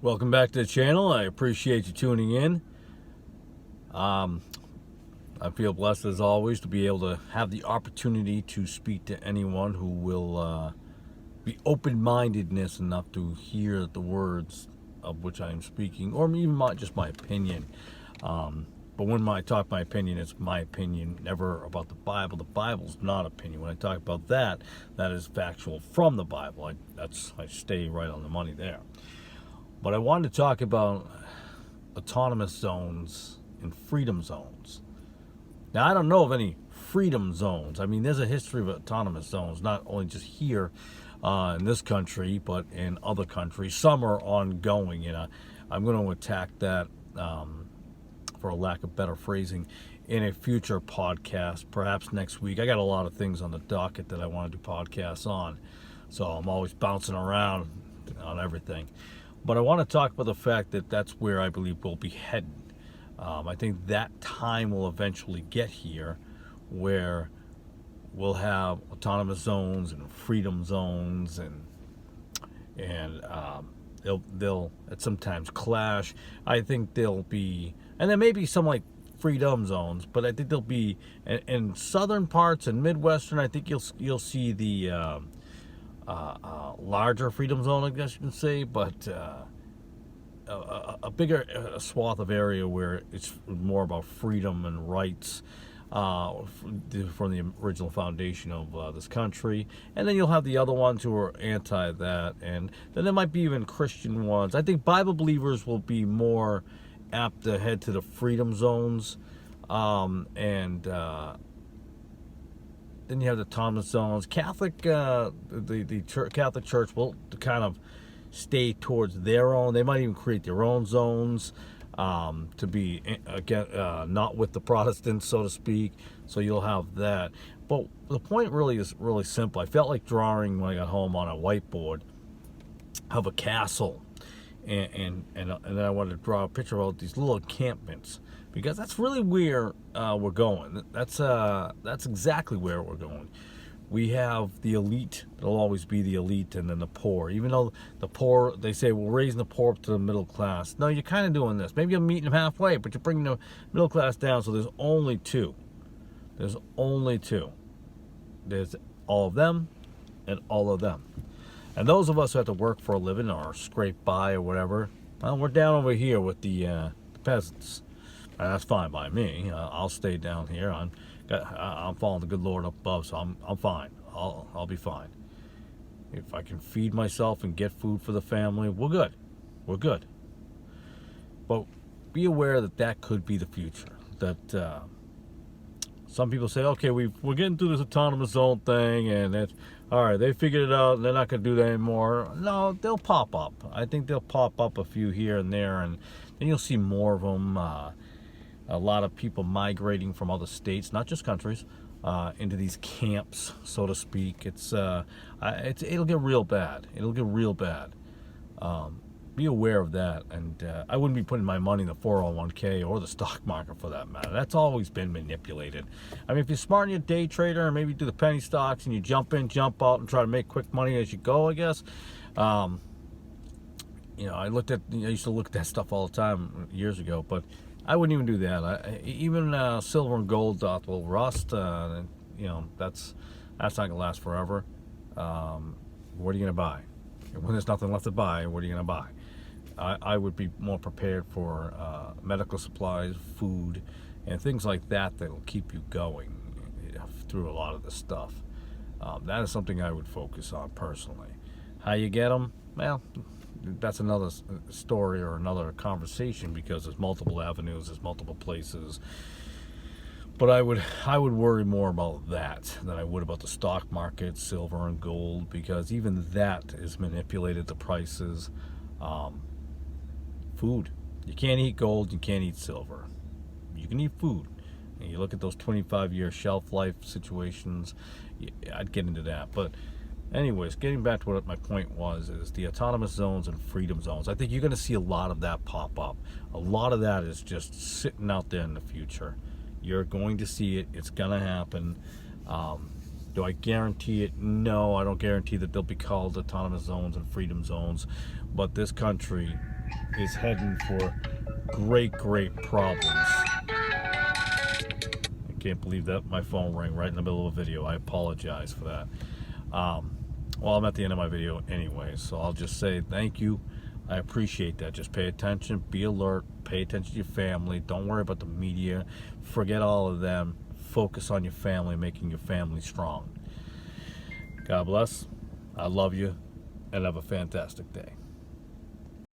Welcome back to the channel. I appreciate you tuning in. I feel blessed as always to be able to have the opportunity to speak to anyone who will be open-mindedness enough to hear the words of which I am speaking, or even just my opinion. But when I talk my opinion, it's my opinion, never about the Bible. The Bible's not opinion. When I talk about that, that is factual from the Bible. I stay right on the money there. But I wanted to talk about autonomous zones and freedom zones. Now, I don't know of any freedom zones. I mean, there's a history of autonomous zones, not only just here in this country, but in other countries. Some are ongoing, and I'm going to attack that, for a lack of better phrasing, in a future podcast, perhaps next week. I got a lot of things on the docket that I want to do podcasts on, so I'm always bouncing around on everything. But I want to talk about the fact that that's where I believe we'll be heading. I think that time will eventually get here where we'll have autonomous zones and freedom zones, and they'll at sometimes clash. I think there'll be, and there may be some like freedom zones, but I think there'll be in southern parts and Midwestern. I think you'll see the larger freedom zone, I guess you can say, but a bigger swath of area where it's more about freedom and rights from the original foundation of this country. And then you'll have the other ones who are anti that, and then there might be even Christian ones. I think Bible believers will be more apt to head to the freedom zones, and then you have the autonomous zones. Catholic, Catholic Church will kind of stay towards their own. They might even create their own zones to be again not with the Protestants, so to speak. So you'll have that. But the point really is really simple. I felt like drawing when I got home on a whiteboard of a castle, and then I wanted to draw a picture of all these little encampments, because that's really where we're going. That's exactly where we're going. We have the elite. There'll always be the elite, and then the poor. Even though the poor, they say, we're raising the poor up to the middle class. No, you're kind of doing this. Maybe you're meeting them halfway, but you're bringing the middle class down. So there's only two. There's only two. There's all of them and all of them. And those of us who have to work for a living or scrape by or whatever, well, we're down over here with the peasants. And that's fine by me. I'll stay down here. I'm following the good Lord up above, so I'm fine. I'll be fine. If I can feed myself and get food for the family, we're good. We're good. But be aware that could be the future. That some people say, okay, we're getting through this autonomous zone thing, and it's all right. They figured it out, and they're not going to do that anymore. No, they'll pop up. I think they'll pop up a few here and there, and then you'll see more of them. A lot of people migrating from other states, not just countries, into these camps, so to speak. It'll get real bad. It'll get real bad. Be aware of that, and I wouldn't be putting my money in the 401k or the stock market for that matter. That's always been manipulated. I mean, if you're smart and you're a day trader, and maybe do the penny stocks, and you jump in, jump out, and try to make quick money as you go, I guess. I used to look at that stuff all the time years ago, but I wouldn't even do that. Even silver and gold will rust. That's not gonna last forever. What are you gonna buy when there's nothing left to buy? What are you gonna buy? I would be more prepared for medical supplies, food, and things like that will keep you going through a lot of this stuff. That is something I would focus on personally. How you get them? Well, that's another story or another conversation, because there's multiple avenues, there's multiple places. But I would worry more about that than I would about the stock market, silver and gold, because even that is manipulated, the prices. Food. You can't eat gold, you can't eat silver. You can eat food. And you look at those 25-year shelf life situations, I'd get into that. But anyways, getting back to what my point was, is the autonomous zones and freedom zones. I think you're going to see a lot of that pop up. A lot of that is just sitting out there in the future. You're going to see it. It's going to happen. Do I guarantee it? No, I don't guarantee that they'll be called autonomous zones and freedom zones. But this country is heading for great problems. I can't believe that my phone rang right in the middle of a video. I apologize for that. Well, I'm at the end of my video anyway, so I'll just say thank you. I appreciate that. Just pay attention, be alert, pay attention to your family. Don't worry about the media. Forget all of them. Focus on your family, making your family strong. God bless. I love you, and have a fantastic day.